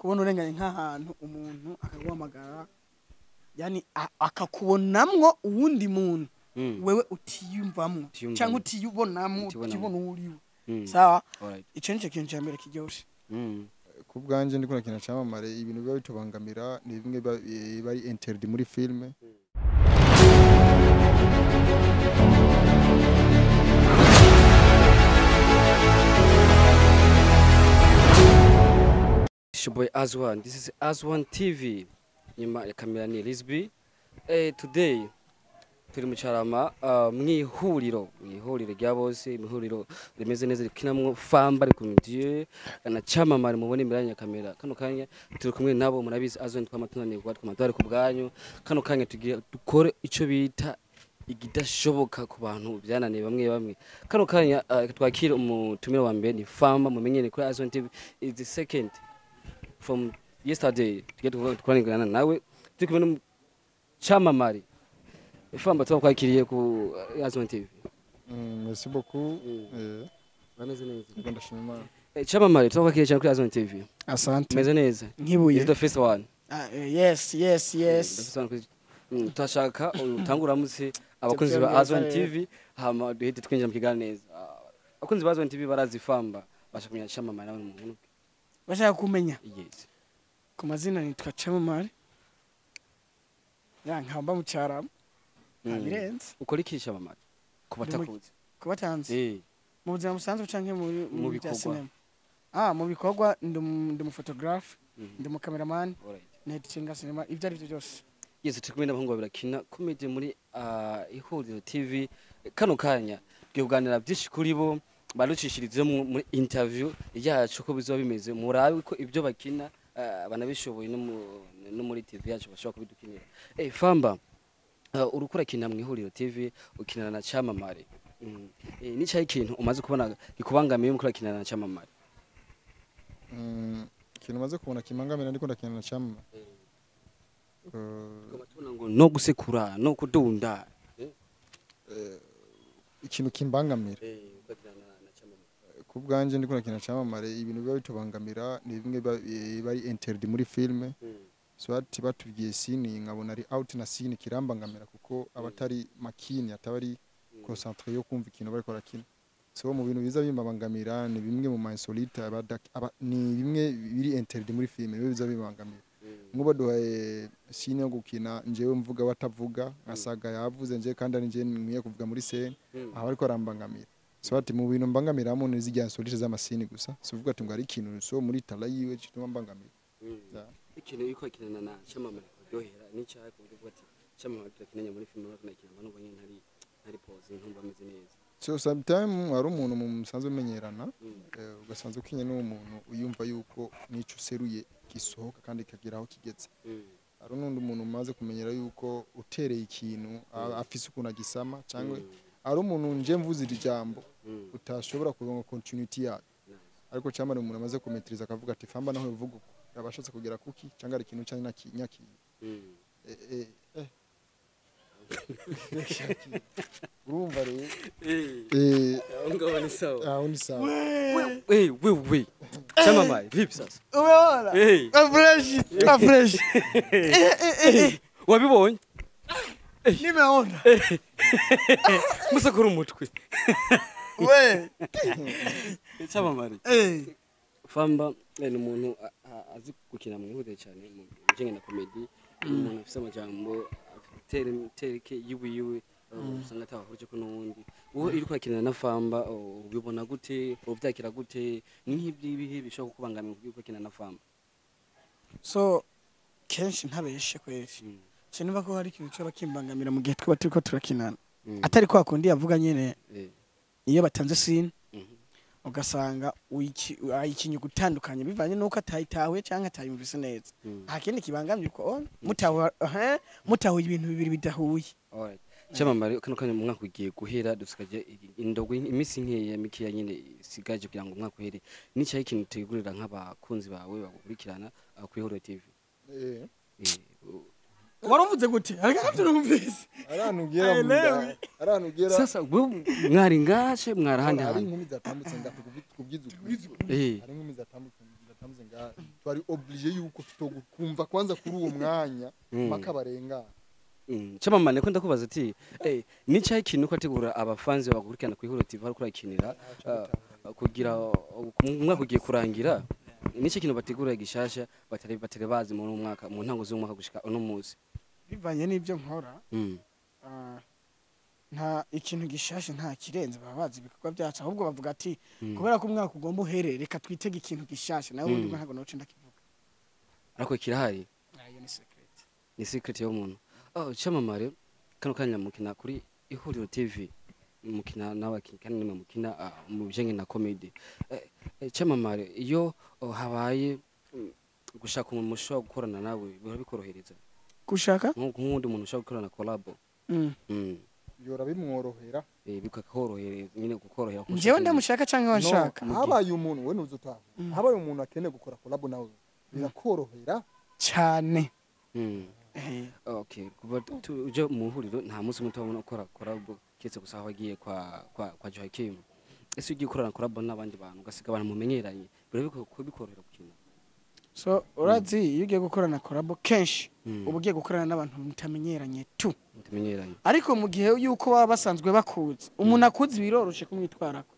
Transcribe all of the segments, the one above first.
kubona urenganye nk'ahantu umuntu akaguhamagara yani akakubonamwo uwundi muntu wewe utiyumvamwo cyangwa utiyubonamwo utibona uriwe sawa ico nico kintu cyambere kiryoshe ku bwanje ndiko nakina Camamare ibintu biba bitubangamira ni bimwe bari entered muri filme Boy Aswan, this is Aswan TV. Nyuma ya kamera ni Lisby. Today turi mu Carama mwihuriro rya bose mwihuriro rimeze neza rikinamwo Famba ari kumdiye na Camamare mubone imbere ya kamera. Kano kanya turi kumwe nabo murabizi Aswan twamatunanirwa twamatwari ku bwanyu. Kano kanya tugiye dukore ico bita igidashoboka ku bantu byananiye bamwe. Kano kanya twakira umutumire wa mbere ni Famba mumenyene kuri Aswan TV is the second from yesterday to get to running nawe tukibona Camamare Famba twakwakiriye ku Aswan TV. Merci beaucoup. Bameze neza. Ndashima. Camamare twakwakiriye cyane kuri Aswan TV. Asante. Meze neza. Nkibuye. Is the first one. Yes. Tutashaka utanguramutse abakunzi ba Aswan TV hama duhite twinjira mu kiganiro neza. Abakunzi ba Aswan TV barazi Famba bashakumenya Camamare nawe umuntu. Bashaka kumenya. Yes. Ku mazina nitwa Camamare. Nkamba mu Carama. Birenze. Ukora iki Camamare? Kubatakuze. Kubatanze. Mu buzima busanzwe canke mu bikorwa. Mu bikorwa ndi mu photographe, ndi mu cameraman, editinga cinema, ivyo ari byo byose. Yes, tukumena bahungu barakina comedy muri ihuriro TV. Kano kanya bwuganira byinshi kuri bo barucishirize muri interview yacu ko bizoba bimeze murabe ko ibyo bakina banabishoboye no muri TV yacu bashobora kubidukinira. Famba urukura kina mu ihuriro TV ukinana na Camamare. Ni cyayi kintu umaze kubona gikubangamiye mu kina na Camamare. Kintu maze kubona kimangamira ndiko ndakina na Camamare. Tubona ngo no gusekura no kudunda. Ikintu kimbangamira. Ku bwanje ndiko nakina Camamare ibintu biba bitubangamira ni bimwe bari entered muri filme so ati batubwiye scene nkabona ari out na scene kirambangamira kuko abatari makini atabari concentré yo kumva ikintu bari korakina so mu bintu biza bimbangamira ni bimwe mu insolite ni bimwe biri entered muri filme biza bimbangamira nkuba duhaye scene yo gukina njewe mvuga batavuga nkasaga yavuze nje kandi ari nje nkwiye kuvuga muri scene aho ariko arambangamira so ati mu bintu mbangamiramo nizijya insolite z'amasini gusa so uvuga ati ngo ari ikintu so muri tala yiwe cyitwa mbangamira ikintu yuko kinana na Camamare kuryohera ni cyaha kuvuga ati Camamare turakinanya muri filime no kunakina abantu bonye ntari pose ntumba ameze neza so sometimes ari umuntu mu musanzwe menyerana ugasanzwe ukinye n'umuntu uyumva yuko nico seruye gisohoka kandi kageraho kigeze ari n'undi umuntu umaze kumenyera yuko utereye ikintu afise ukuntu agisama cyangwa ari umuntu nje mvuze ijambo utashobora kuronga continuity yayo ariko Camamare umuntu amaze kumetriza akavuga ati Famba naho bivuga abashatse kugera kuki cyangwa ari ikintu cyane nyaki urumva rero ngabo ni sawa ni sawa we Camamare vipi sasa Umeona? Fresh. Wabibonye? Nimeona. Musakuru umutwe. We. Camamare. Famba ni umuntu azi gukina mu ihuriro cyane mu bijyanye na comedy. Umuntu afite amajambo tereke yiwe usanga atahurije ko n'undi. Wowe iri kwakina na Famba ubibona gute? Ubyakira gute? Nk'ibyo bishobora kukubangamira kuko kwakina na Famba. So kenshi ntabeshe kwezi. Sinumva ko hari ikintu cyo bakimbangamira mu gihe twa turiko turakinana. Atari kwa kundi yavuga nyene. Iyo batanze scene ugasanga ikinyu gutandukanye bivanye nuko atayitawe cyangwa atayumvise neza. Nta kindi kibangamye ko mutaho ibintu bibiri bidahuye. Alright. Camamare kano kanya mu mwaka ugiye guhera dusikaje indogwe imisi nkeya mikiya nyene sigaje kugira ngo umwaka uhere. Ni cyayi ikintu tegurira nk'abakunzi bawe bagukurikirana kuri Horo TV. Waravuze gute? Ariko turumvise. Aranugera munda. Aranugera. Sasa mwari ngace mwarahandi hari handi. inkumi zatambutse ndakubwiza. Hari inkumi zatambutse namuze nga twari obligé yuko tutokumva kwanza kuri uwo mwanya makabarenga Camamare ko ndakubaza ati ni cyahe kintu ko ategura abafanzi bagukurikirana ku Ihuriro TV ari kurakinira kugira umwaka ugiye kurangira ni cyahe kintu bategura gishasha batari bazi mu mwaka mu ntango z'umwaka gushika uno munsi bivanye n'ibyo nkora nta ikintu gishasha nta kirenze babazi ibikorwa byacu ahubwo bavuga ati kubera ko umwaka ugomba uherere reka twitege ikintu gishasha nawe undi ntago noce ndakivuga ariko kirahari ayo ni secret ni secret y'umuntu Camamare kano kanya mukina kuri Ihuriro TV mukina n'abakinyi kandi mukina mu bijanye na comedy Camamare iyo habaye gushaka umuntu ushobora gukorana nawe bihora bikorohereza gushaka nk'undi muntu ushobora gukorana collab yora bimworohera bikakorohereza nyine gukorohera njyewe ndamushaka canke wanshaka habaye umuntu we nuzutaha habaye umuntu akeneye gukora collab nawe birakorohera cyane okay kuba uje mu huriro nta munsi muto wabona ukora collab ketse gusa aho agiye kwa Joakim ese ugiye gukorana collab n'abandi bantu ugasiga abantu mumenyeranye bikorohera gukina so urazi iyo ugiye gukorana collab kenshi uba ugiye gukorana n'abantu mutamenyeranye ariko mu gihe yuko baba basanzwe bakuzi umuntu akuzi biroroshe kumwitwarako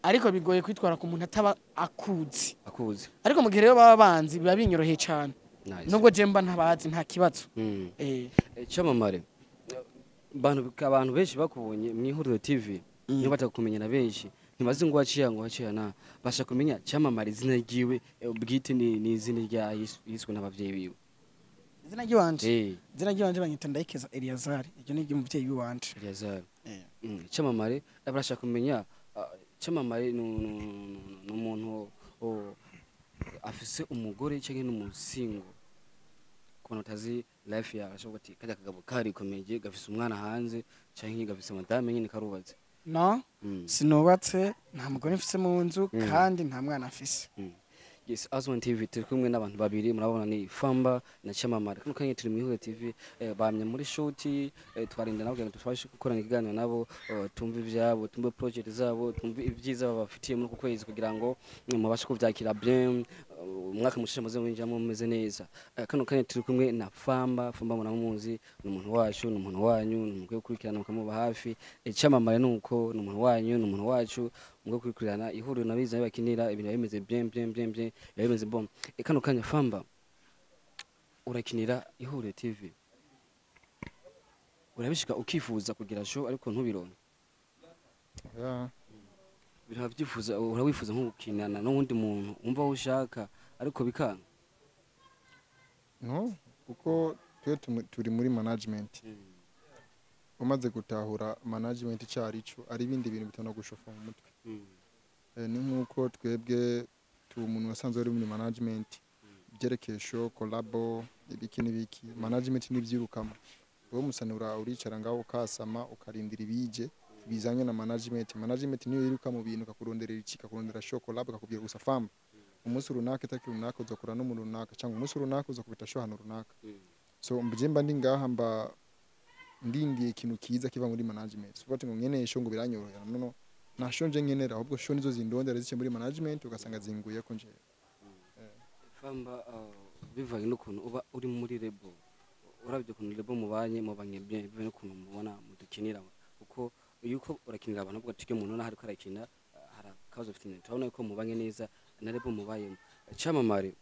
ariko bigoye kwitwara ku muntu ataba akuzi ariko mu gihe rero baba banzi biba binyoroheye cyane nubwo jemba ntabazi nta kibazo Camamare abantu benshi bakubonye mu Ihuriro TV niba batakumenyana benshi ntibazi ngo waciya na basha kumenya Camamare izina ryiwe bwite ni izina rya yiswe n'abavyeyi biwe izina ry'iwanje banyita Ndayikeza Eliazar iryo ni ry'umuvyeyi w'iwanje Eliazar Camamare barashaka kumenya Camamare n'umuntu afise umugore cyangwa n'umusingo kubona utazi life ya ashobora ati kajya kagabo kari komeje gafise umwana hanze cyangwa gafise madame nyine karubatse no sinubatse nta mugore mfise mu nzu kandi nta mwana afise Yes, Azwan TV turi kumwe n'abantu babiri murabona ni Famba na Camamare kano kanya turi mu Ihuriro TV bamye muri shoot twarinda nabo kugira tufashe gukorana ikiganiro nabo tumve ivyabo tumve project zabo tumve ibyiza babafitiye muri kwezi kugira ngo mubashe kuvyakira bien umwaka mushije muze winjamo mumeze neza kano kanya turi kumwe na Famba muramuzi ni umuntu wacu ni umuntu wanyu ni umugwe ukurikirana mukamuba hafi Camamare nuko ni umuntu wanyu ni umuntu wacu umugwe ukurikirana Ihuriro nabiza bakinira ibintu bimeze bien yabimeze bom kano kanya Famba urakinira Ihuriro TV urabishika ukifuza kugira show ariko ntubironke birabyifuza urawifuza nko gukinana n'undi muntu umva ushaka ariko bikanga no kuko turi muri management umaze gutahura management cyarico ari ibindi bintu bitano gushofa mu mutwe ni nkuko twebwe umuntu wasanzwe ari muri management byerekeye show collabo ibiki management nivyirukamo wowe musanura uricara ngaho ukasama ukarindira ibije bizanye na management niyo yiruka mu bintu kakuronderera kurondera show collab kakubwira gusa Famba umunsi runaka itaki runaka uzakora n'umuntu runaka cyangwa umunsi runaka uzakubita show hano runaka so mbijemba ndi ngaha mba ndindiye ikintu kiza kiva muri management so bati ngo nkeneye show ngo biranyorohera no nashonje nkenera ahubwo show nizo zindondera zice muri management ugasanga zinguye ko nje Famba bivanye n'ukuntu uba uri muri lebo urabye kuntu lebo mubanye bien bivanye n'ukuntu mubona mudukinira kuko yuko urakinira abantu bwo tike umuntu naho ariko arakina hara kazo fitine turabona ko mubanye neza na lebo mubayemo Camamare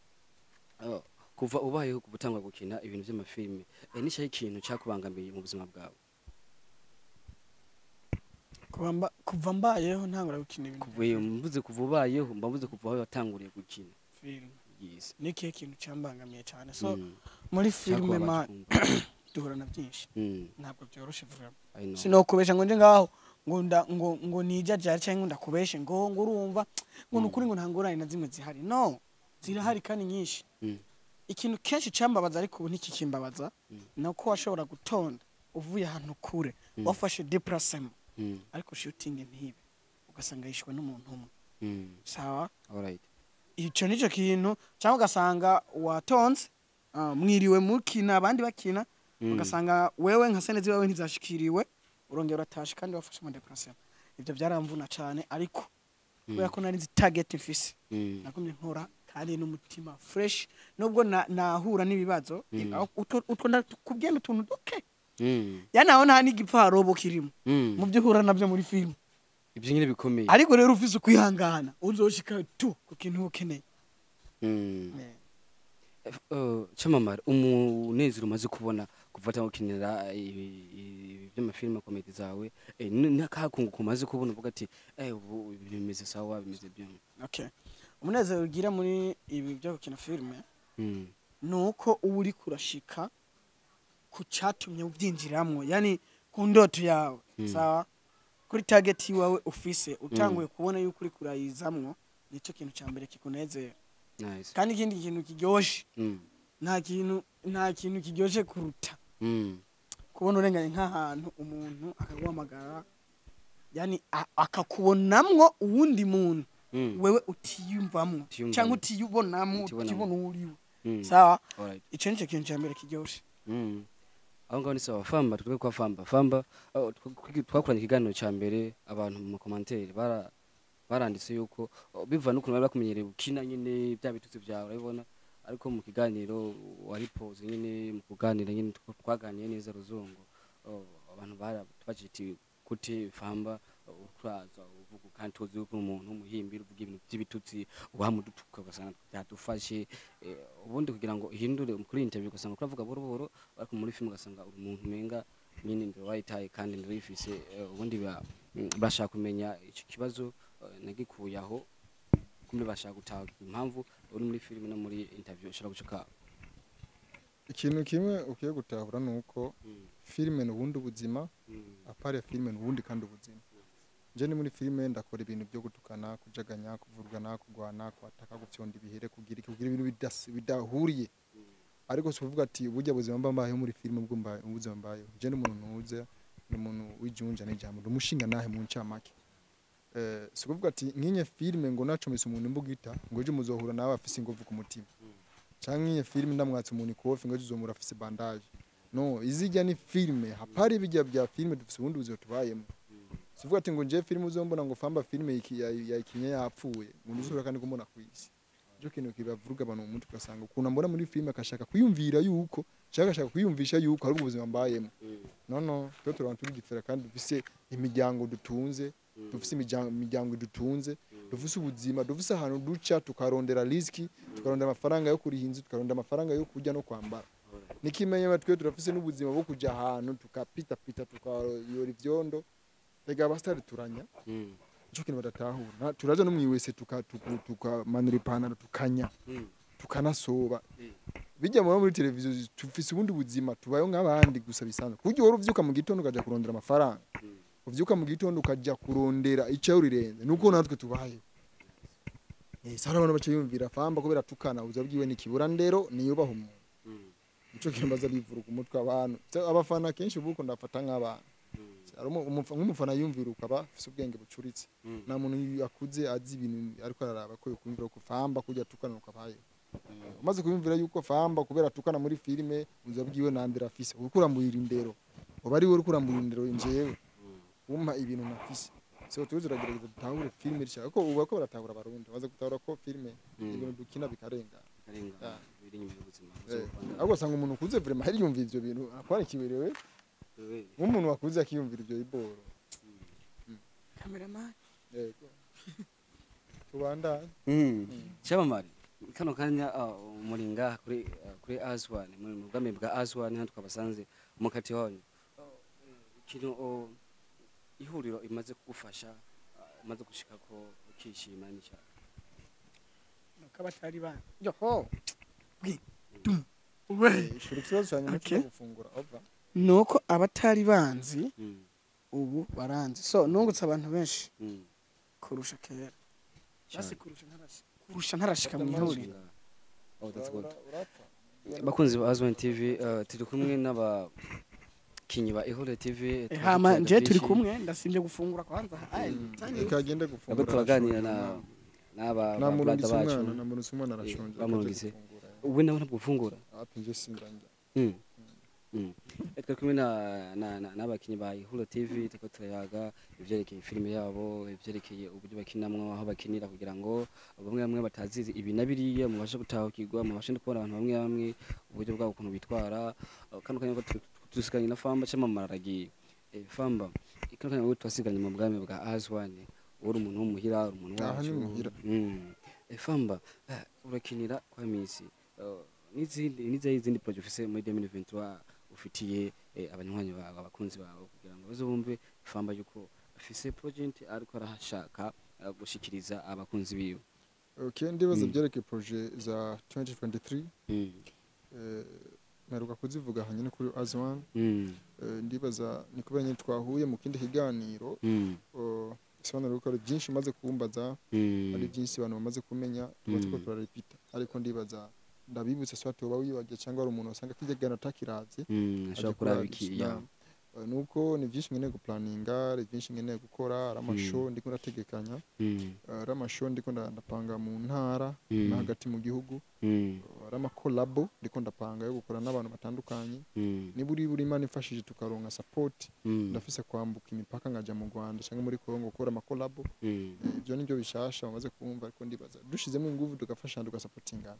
kuva ubayeho kubutangwa gukina ibintu by'amafilme nishaye ikintu cyakubangamiye mu buzima bwawe kuva mbayeho ntangura gukina ibintu mvuze kuva ubayeho mbavuze kuva aho watanguriye gukina film yes niki kintu cyambangamiye cyane so muri filme duhura na byinshi ntabwo byoroshe vuba sinokubesha ngo nje ngaho ngo nijajara cyangwa ndakubeshe ngo urumva ngo nukuri ngo ntangorane na zimwe zihari no zirahari kandi nyinshi ikintu kenshi cyambabaza ariko ubu ntikikimbabaza nako washobora gutonda uvuye ahantu kure wafashe déplacement ariko shooting ntibe ugasanga yishwe n'umuntu umwe sawa alright icyo nico kintu cyangwa ugasanga watonze mwiriwe mukina abandi bakina ugasanga wewe nka senezi wewe ntizashikiriwe urongera uratashe kandi wafashe mu déplacement ibyo byaramvuna cyane ariko kubera ko nari nzi target mfise nakumye nkora kandi n'umutima fresh nubwo nahura n'ibibazo utwo ndakubwiye utuntu duke ya naho nta n'igipfarobo kirimo mu byo uhura nabyo muri film ibyo nyine bikomeye ariko rero ufise ukwihangana uzoshika tu ku kintu ukeneye Camamare umunezero umaze kubona kuvata gukinira by'amafilme komedi zawe n'akakunguka umaze kubona uvuga ati ubu bimeze sawa bimeze byo okay umunezero ugira muri ibi byo gukina filme nuko uba uri kurashika ku cyatumye ubyinjiramwo yani ku ndoto yawe sawa kuri target yawe ufise utanguye kubona yuko uri kurayizamwo nicyo kintu cya mbere kikunezera nice kandi ikindi kintu kiryoshe nta kintu kiryoshe kuruta kubona urenganye nk'ahantu umuntu akaguhamagara yani akakubonamwo uwundi muntu wewe utiyumvamwo cyangwa utiyubonamwo utibona uriwe sawa icyo nicyo kintu cya mbere kiryoshe aho ngaho ni sawa Famba twe kwa Famba twakoranye ikiganiro cya mbere abantu mu commentaire baranditse yuko biva n'ukuntu bari bakumenyereye ukina nyine bya bitutsi byawe urabibona ariko mu kiganiro wari pose nyine mu kuganira nyine twaganiye neza ruzungu abantu barabajiti kuti Famba ukuraza uvuga kandi tuzi yuko umuntu umuhimbira uvuga ibintu by'ibitutsi ubamudutuka ugasanga byadufashe ubundi kugira ngo ihindure kuri interview ugasanga uravuga buhoro ariko muri film ugasanga umuntu menga nyine ndiro wayitaye kandi ndiro ifise ubundi bashaka kumenya icyo kibazo nagikuye aho kumbe bashaka gutaha impamvu uri muri film no muri interview ushaka gushaka ikintu kimwe ukiye gutahura nuko filme n'ubundi ubuzima apare filme n'ubundi kandi ubuzima je ni muri filme ndakora ibintu byo gutukana kujaganya kuvurugana kugwana kwataka gupyonda ibihere kugira ibintu bidahuriye ariko suvuga ati burya buzima mbaye muri filme bwo mbaye ubuzima mbaye je ni umuntu ntuze ni umuntu wijunja n'ijambo umushinga nahe mu ncamake sukuvuga ati nkinye filme ngo nacomese umuntu imbugita ngo ejo muzohura nawe afise ingovu ku mutima canke nkinye filme ndamwatse umuntu ikofi ngo ejo uzomura afise bandage no izijya ni filme hapari bijya bya filme dufise ubundi buzima tubayemo suvuga ati ngo nje filme uzombona ngo Famba filme yakinye yapfuye ngo nizura kandi kumbona kwisi cyo kintu kibavuga abantu mu mutwe ugasanga ukuntu mbona muri filme akashaka kwiyumvira yuko ashaka kwiyumvisha yuko ari ubuzima mbayemo no twe turantu turi gifera kandi dufise imiryango dutunze dufise imiryango dutunze dufise ubuzima dufise ahantu duca tukarondera riski tukarondera amafaranga yo kurihinza tukarondera amafaranga yo kujya no kwambara nikimenye batwe turafise n'ubuzima bwo kujya ahantu tukapita tukayora ivyondo ega bastari turanya cyo kintu badatahura turaje no mwiwese tukamanura ipantaro tukanya tukanasoba bijya muri televiziyo tufise ubundi buzima tubayo nk'abandi gusa bisanzwe kujya woro uvyuka mu gitondo ukaja kurondera amafaranga uvyuka mu gitondo ukaja kurondera icyo urirenze nuko natwe tubaye sara abantu bace yumvira Famba kubera tukana uzabwiwe n'ikibura ndero niyubaho umuntu ico kimbaza bivuruka umutwe abantu abafana kenshi ubuko ndafata nk'abantu nk'umufana yumvira ukaba afise ubwenge bucuritse nta muntu yakuze azi ibintu ariko araraba ko yokumvira ko Famba kujya tukana ukabaye umaze kuyumvira yuko Famba kubera tukana muri filme uzabwiwe nandira afise ukura mu irindero ubari we ukura mu irindero injewe umpa ibintu nafise so tuzi uragerageza dutahure filme rishaka ko uba ko baratahura abarundi baza gutahura ko filme ibintu dukina bikarenga biri nyuma y'ubuzima ahubwo sanga umuntu kuze vraiment hari yumva ivyo bintu akwara kiberewe nk'umuntu wakuze akiyumvira ibyo iboro cameraman yego tubanda Camamare kano kanya umuringa kuri Aswan muri mugambe bwa Aswan hano twabasanze umukati wanyu kino ihuriro imaze kugufasha imaze gushika ko ukishima n'icyo kabatari bana yoho ishuri kibazo cyane cyo gufungura ova nuko abatari banzi ubu baranzi so nungutse abantu benshi kurusha kera basi kurusha ntarashika mu ihuriro bakunzi ba Aswan TV turi kumwe n'abakinyi ba Ihuriro TV hama nje turi kumwe ndasimbye gufungura kwanza ikagende gufungura turaganira n'aba brada bacu na muntu sumwana arashonje bamurungise ubu nawe ntabwo ufungura ati nje sindanja Twe kumwe n'abakinyi ba Ihuro TV tuko turayaga ivyerekeye filime yabo ivyerekeye uburyo bakinamwo aho bakinira kugira ngo bamwe batazizi ibi nabiriye mubashe gutahukirwa mubashe kubona abantu bamwe uburyo bwabo ukuntu bitwara kandi kanya ko tusikanye na Famba Camamare aragiye Famba ikano kanya twasiganye mu bwami bwa Azwane uri umuntu w'umuhira umuntu wacu Famba urakinira kwa misi n'izindi project ufise muri 2023 ufitiye abanywanyi bawe abakunzi bawe kugira ngo bazumve Famba yuko afise project ariko arashaka gushikiriza abakunzi biwe. Okay, ndibaza byereke project za 2023 naruka kuzivuga hanyine kuri Azwan ndibaza ni kubera nyine twahuye mu kindi kiganiro sobanura ko ari byinshi maze kumbaza ari byinshi abantu bamaze kumenya tubatse ko turarepita ariko ndibaza ndabibutse so atoba wibagiye cyangwa ari umuntu wasanga kijyagana takiravye ashaka kurabikiya nuko ni byinshi ngene guplaninga ari byinshi ngene gukora aramasho ndiko ndategekanya aramasho ndiko ndapanga mu ntara na hagati mu gihugu aramakolabo ndiko ndapanga yo gukora n'abantu batandukanye ni buri Imana ifashije tukaronka support ndafise kwambuka imipaka ngaja mu Rwanda cyangwa muri Kongo gukora amakolabo ibyo nibyo bishasha bamaze kumva ariko ndibaza dushizemo ingufu tugafasha tugasupportinga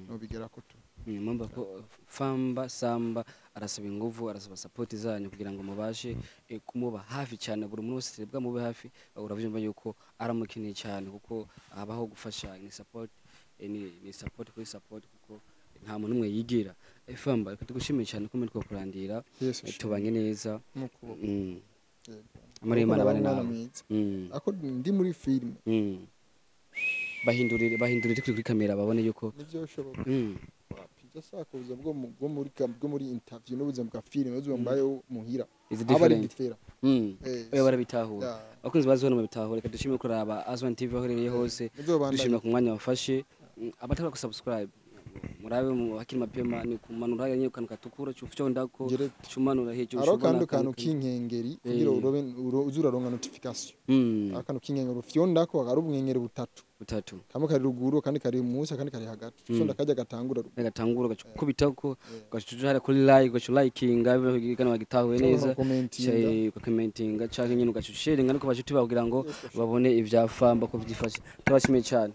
no bigera ko tu mamba ko Famba Samba arasaba ingufu arasaba support zanyu kugira ngo mubashe kumuba hafi cyane buri muntu wese bwa mube hafi uravyumva yuko aramukeneye cyane kuko abaho gufasha ni support ni support kuri support kuko nta muntu umwe yigira Famba reka tugushimiye cyane ko muri kurandira tubanye neza muri Imana bane nawe ako ndi muri film bahindurire kuri kamera babone yuko nivyo shoboka Jasa kuza bwo muri interview n'ubuzima bwa film n'ubuzima mbayo muhira abari different barabitahura abakunzi bazibona mu bitahura reka dushimire kuraba Azwan TV aho rero hose dushimira ku mwanya wafashe abataka ku subscribe murabe mu hakiri mapema ni kumanura yanye kanuka tukura cyondako cyumanura hejuru cyubona kantu kinkengeri kugira uzuraronga notification akantu kinkengeri ufyondako ari ubwengere butatu kamwe kari ruguru kandi kari munsi kandi kari hagati cyonda kajya gatangura gacukubitako gacujara kuri like gaculikinga bigana bagitahuye neza commentinga cyangwa nyine gacusharinga niko baje tubagira ngo babone ibya Famba ko byifashe tubashimiye cyane.